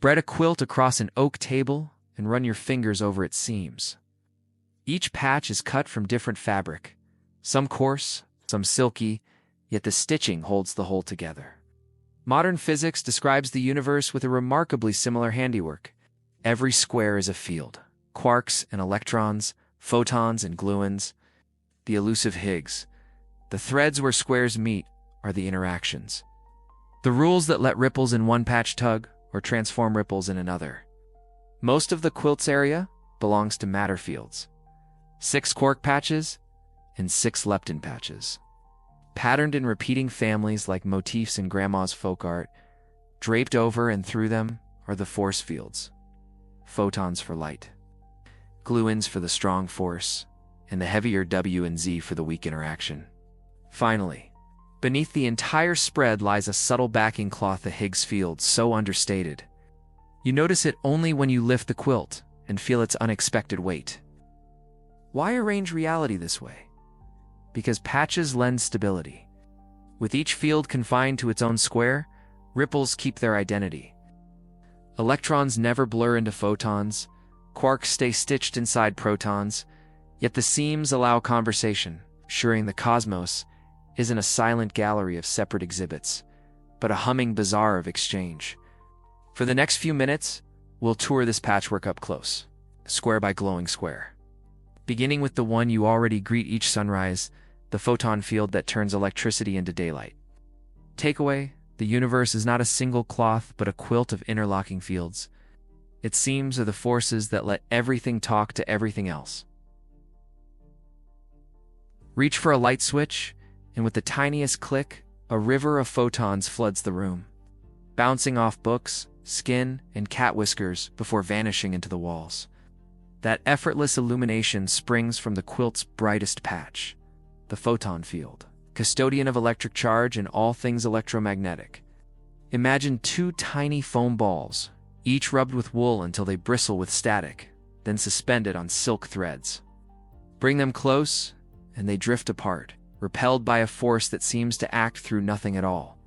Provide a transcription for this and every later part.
Spread a quilt across an oak table and run your fingers over its seams. Each patch is cut from different fabric, some coarse, some silky, yet the stitching holds the whole together. Modern physics describes the universe with a remarkably similar handiwork. Every square is a field. Quarks and electrons, photons and gluons, the elusive Higgs. The threads where squares meet are the interactions. The rules that let ripples in one patch tug or transform ripples in another. Most of the quilt's area belongs to matter fields. 6 quark patches and 6 lepton patches. Patterned in repeating families like motifs in Grandma's folk art, draped over and through them are the force fields. Photons for light, gluons for the strong force, and the heavier W and Z for the weak interaction. Finally, beneath the entire spread lies a subtle backing cloth, the Higgs field, so understated. You notice it only when you lift the quilt and feel its unexpected weight. Why arrange reality this way? Because patches lend stability. With each field confined to its own square, ripples keep their identity. Electrons never blur into photons, quarks stay stitched inside protons, yet the seams allow conversation, assuring the cosmos isn't a silent gallery of separate exhibits, but a humming bazaar of exchange. For the next few minutes, we'll tour this patchwork up close, square by glowing square. Beginning with the one you already greet each sunrise, the photon field that turns electricity into daylight. Takeaway: the universe is not a single cloth but a quilt of interlocking fields. Its seams are the forces that let everything talk to everything else. Reach for a light switch, and with the tiniest click, a river of photons floods the room, bouncing off books, skin, and cat whiskers before vanishing into the walls. That effortless illumination springs from the quilt's brightest patch, the photon field, custodian of electric charge and all things electromagnetic. Imagine 2 tiny foam balls, each rubbed with wool until they bristle with static, then suspended on silk threads. Bring them close, and they drift apart, repelled by a force that seems to act through nothing at all.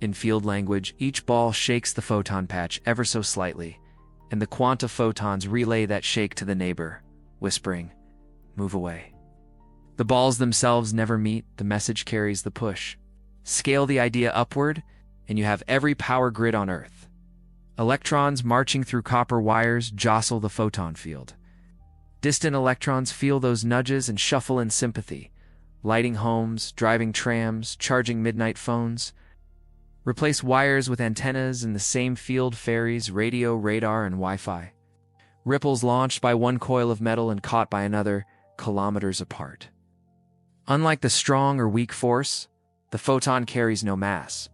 In field language, each ball shakes the photon patch ever so slightly, and the quanta photons relay that shake to the neighbor, whispering, "Move away." The balls themselves never meet, the message carries the push. Scale the idea upward, and you have every power grid on Earth. Electrons marching through copper wires jostle the photon field. Distant electrons feel those nudges and shuffle in sympathy, lighting homes, driving trams, charging midnight phones. Replace wires with antennas in the same field: ferries, radio, radar, and Wi-Fi. Ripples launched by one coil of metal and caught by another, kilometers apart. Unlike the strong or weak force, the photon carries no mass.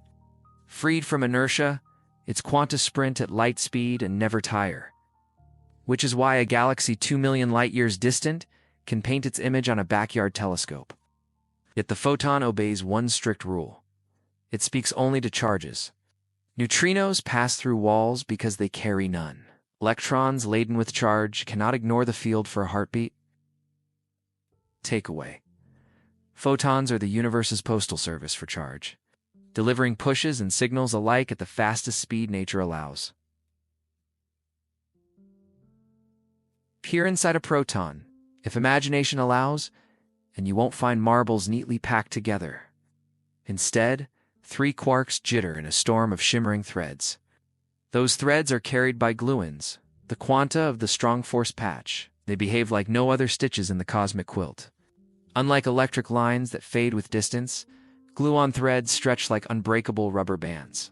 Freed from inertia, its quanta sprint at light speed and never tire. Which is why a galaxy 2 million light-years distant can paint its image on a backyard telescope. Yet the photon obeys one strict rule. It speaks only to charges. Neutrinos pass through walls because they carry none. Electrons laden with charge cannot ignore the field for a heartbeat. Takeaway: photons are the universe's postal service for charge, delivering pushes and signals alike at the fastest speed nature allows. Peer inside a proton, if imagination allows, and you won't find marbles neatly packed together. Instead, 3 quarks jitter in a storm of shimmering threads. Those threads are carried by gluons, the quanta of the strong force patch. They behave like no other stitches in the cosmic quilt. Unlike electric lines that fade with distance, gluon threads stretch like unbreakable rubber bands.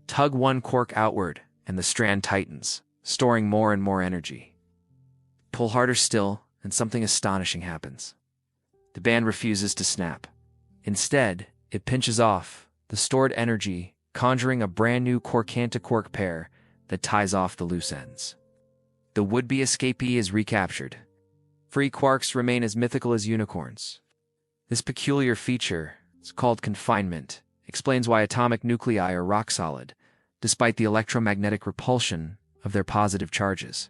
Tug one quark outward, and the strand tightens, storing more and more energy. Pull harder still, and something astonishing happens. The band refuses to snap. Instead, it pinches off, the stored energy conjuring a brand new quark-to-quark pair that ties off the loose ends. The would-be escapee is recaptured. Free quarks remain as mythical as unicorns. This peculiar feature, it's called confinement, explains why atomic nuclei are rock solid, despite the electromagnetic repulsion of their positive charges.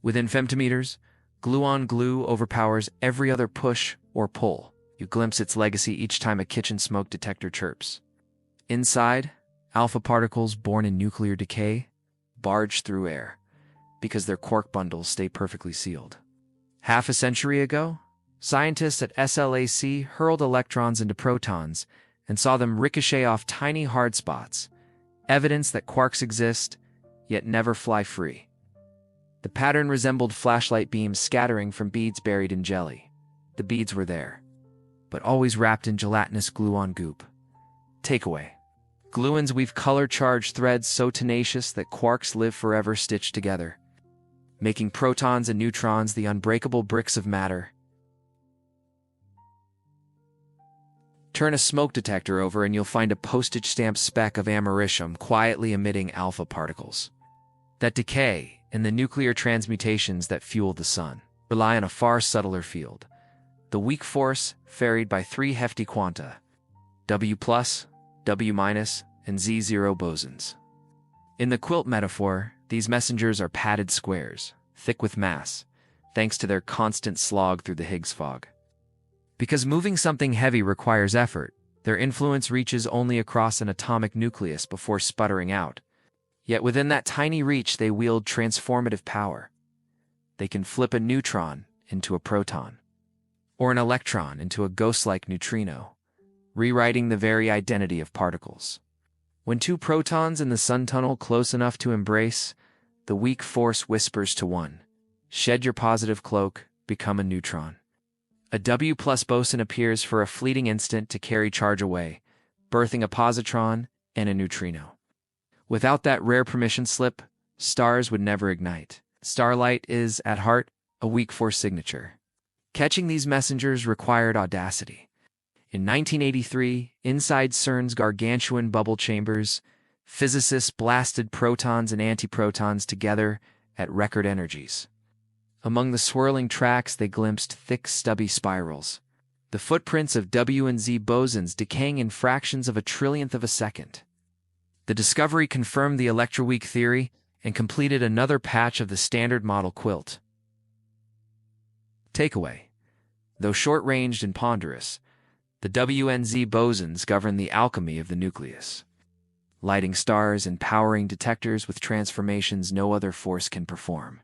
Within femtometers, gluon glue overpowers every other push or pull. You glimpse its legacy each time a kitchen smoke detector chirps. Inside, alpha particles born in nuclear decay, barge through air, because their quark bundles stay perfectly sealed. Half a century ago, scientists at SLAC hurled electrons into protons and saw them ricochet off tiny hard spots, evidence that quarks exist, yet never fly free. The pattern resembled flashlight beams scattering from beads buried in jelly. The beads were there, but always wrapped in gelatinous gluon goop. Takeaway: gluons weave color-charged threads so tenacious that quarks live forever stitched together, making protons and neutrons the unbreakable bricks of matter. Turn a smoke detector over and you'll find a postage stamp speck of americium quietly emitting alpha particles that decay in the nuclear transmutations that fuel the sun. Rely on a far subtler field, the weak force ferried by three hefty quanta, W+, W-, and Z0 bosons. In the quilt metaphor, these messengers are padded squares, thick with mass, thanks to their constant slog through the Higgs fog. Because moving something heavy requires effort, their influence reaches only across an atomic nucleus before sputtering out. Yet within that tiny reach they wield transformative power. They can flip a neutron into a proton, or an electron into a ghost-like neutrino, rewriting the very identity of particles. When two protons in the sun tunnel close enough to embrace, the weak force whispers to one, "Shed your positive cloak, become a neutron." A W+ boson appears for a fleeting instant to carry charge away, birthing a positron and a neutrino. Without that rare permission slip, stars would never ignite. Starlight is, at heart, a weak force signature. Catching these messengers required audacity. In 1983, inside CERN's gargantuan bubble chambers, physicists blasted protons and antiprotons together at record energies. Among the swirling tracks, they glimpsed thick, stubby spirals, the footprints of W and Z bosons decaying in fractions of a trillionth of a second. The discovery confirmed the electroweak theory and completed another patch of the standard model quilt. Takeaway: though short-ranged and ponderous, the W and Z bosons govern the alchemy of the nucleus, lighting stars and powering detectors with transformations no other force can perform.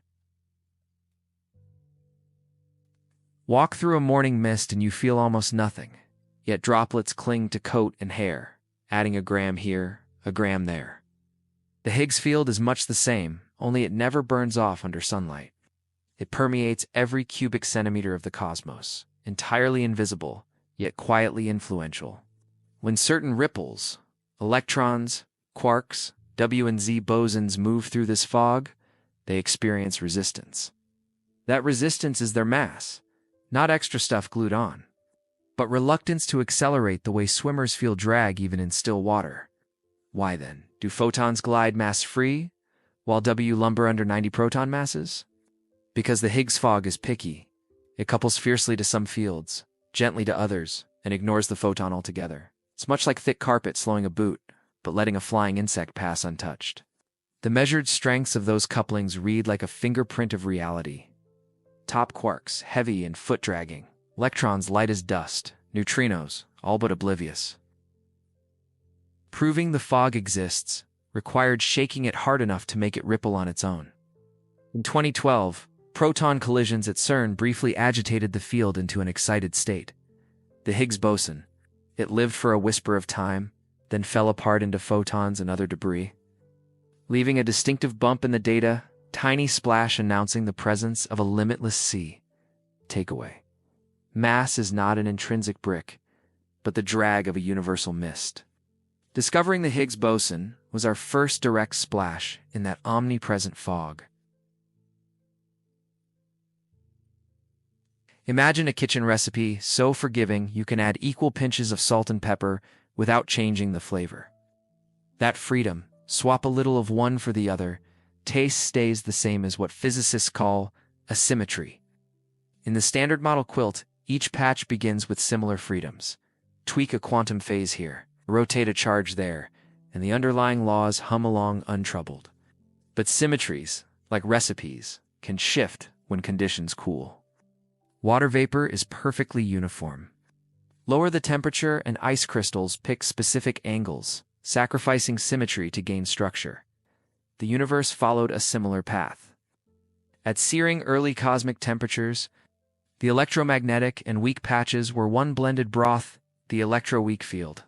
Walk through a morning mist and you feel almost nothing, yet droplets cling to coat and hair, adding a gram here, a gram there. The Higgs field is much the same, only it never burns off under sunlight. It permeates every cubic centimeter of the cosmos, entirely invisible, yet quietly influential. When certain ripples, electrons, quarks, W and Z bosons move through this fog, they experience resistance. That resistance is their mass, not extra stuff glued on, but reluctance to accelerate the way swimmers feel drag even in still water. Why then, do photons glide mass-free, while W lumber under 90 proton masses? Because the Higgs fog is picky. It couples fiercely to some fields, gently to others, and ignores the photon altogether. It's much like thick carpet slowing a boot, but letting a flying insect pass untouched. The measured strengths of those couplings read like a fingerprint of reality. Top quarks, heavy and foot-dragging. Electrons light as dust. Neutrinos, all but oblivious. Proving the fog exists required shaking it hard enough to make it ripple on its own. In 2012, proton collisions at CERN briefly agitated the field into an excited state. The Higgs boson, it lived for a whisper of time, then fell apart into photons and other debris, leaving a distinctive bump in the data, tiny splash announcing the presence of a limitless sea. Takeaway: mass is not an intrinsic brick, but the drag of a universal mist. Discovering the Higgs boson was our first direct splash in that omnipresent fog. Imagine a kitchen recipe so forgiving you can add equal pinches of salt and pepper without changing the flavor. That freedom, swap a little of one for the other, taste stays the same as what physicists call asymmetry. In the standard model quilt, each patch begins with similar freedoms. Tweak a quantum phase here, rotate a charge there, and the underlying laws hum along untroubled. But symmetries, like recipes, can shift when conditions cool. Water vapor is perfectly uniform. Lower the temperature and ice crystals pick specific angles, sacrificing symmetry to gain structure. the universe followed a similar path. At searing early cosmic temperatures, the electromagnetic and weak patches were one blended broth, the electroweak field.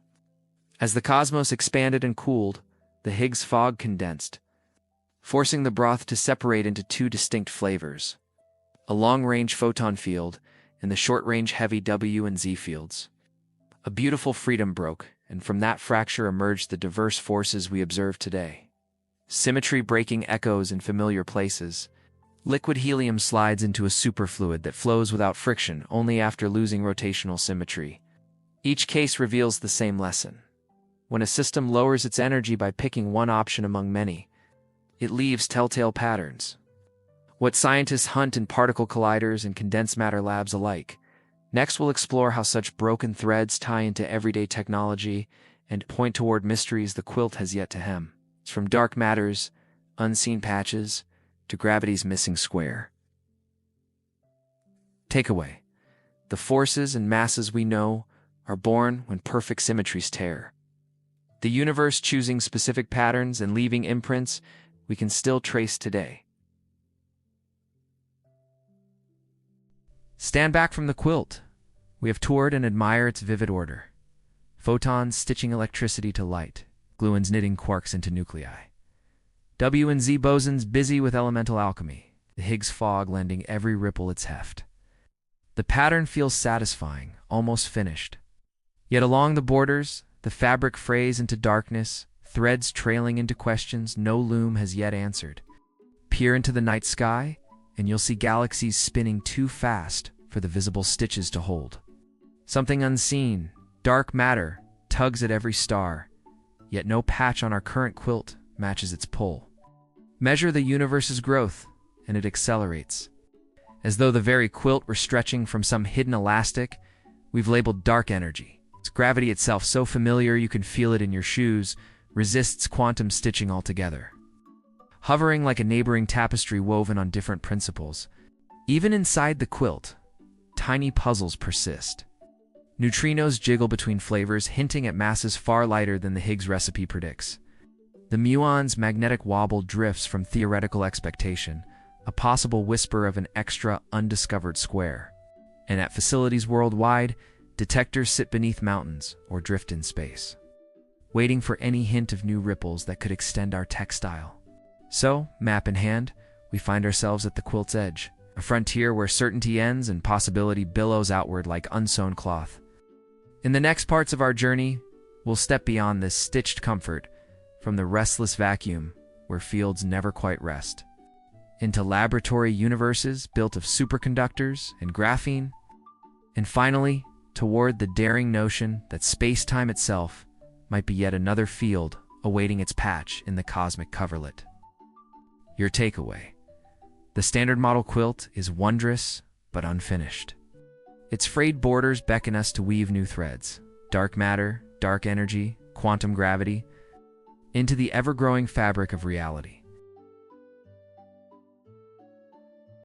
As the cosmos expanded and cooled, the Higgs fog condensed, forcing the broth to separate into two distinct flavors: a long-range photon field and the short-range heavy W and Z fields. A beautiful freedom broke, and from that fracture emerged the diverse forces we observe today. Symmetry breaking echoes in familiar places. Liquid helium slides into a superfluid that flows without friction only after losing rotational symmetry. Each case reveals the same lesson. When a system lowers its energy by picking one option among many, it leaves telltale patterns. What scientists hunt in particle colliders and condensed matter labs alike. Next, we'll explore how such broken threads tie into everyday technology and point toward mysteries the quilt has yet to hem. From dark matter's unseen patches to gravity's missing square. Takeaway: the forces and masses we know are born when perfect symmetries tear. The universe choosing specific patterns and leaving imprints we can still trace today. Stand back from the quilt. We have toured and admired its vivid order. Photons stitching electricity to light, gluons knitting quarks into nuclei. W and Z bosons busy with elemental alchemy, the Higgs fog lending every ripple its heft. The pattern feels satisfying, almost finished. Yet along the borders, the fabric frays into darkness, threads trailing into questions no loom has yet answered. Peer into the night sky, and you'll see galaxies spinning too fast for the visible stitches to hold. Something unseen, dark matter, tugs at every star, yet no patch on our current quilt matches its pull. Measure the universe's growth, and it accelerates. As though the very quilt were stretching from some hidden elastic, we've labeled dark energy. It's gravity itself, so familiar you can feel it in your shoes, resists quantum stitching altogether. Hovering like a neighboring tapestry woven on different principles. Even inside the quilt, tiny puzzles persist. Neutrinos jiggle between flavors, hinting at masses far lighter than the Higgs recipe predicts. The muon's magnetic wobble drifts from theoretical expectation, a possible whisper of an extra, undiscovered square. And at facilities worldwide, detectors sit beneath mountains or drift in space, waiting for any hint of new ripples that could extend our textile. So, map in hand, we find ourselves at the quilt's edge, a frontier where certainty ends and possibility billows outward like unsewn cloth. In the next parts of our journey, we'll step beyond this stitched comfort, from the restless vacuum where fields never quite rest, into laboratory universes built of superconductors and graphene, and finally, toward the daring notion that space-time itself might be yet another field awaiting its patch in the cosmic coverlet. Your takeaway: the standard model quilt is wondrous but unfinished. Its frayed borders beckon us to weave new threads, dark matter, dark energy, quantum gravity, into the ever-growing fabric of reality.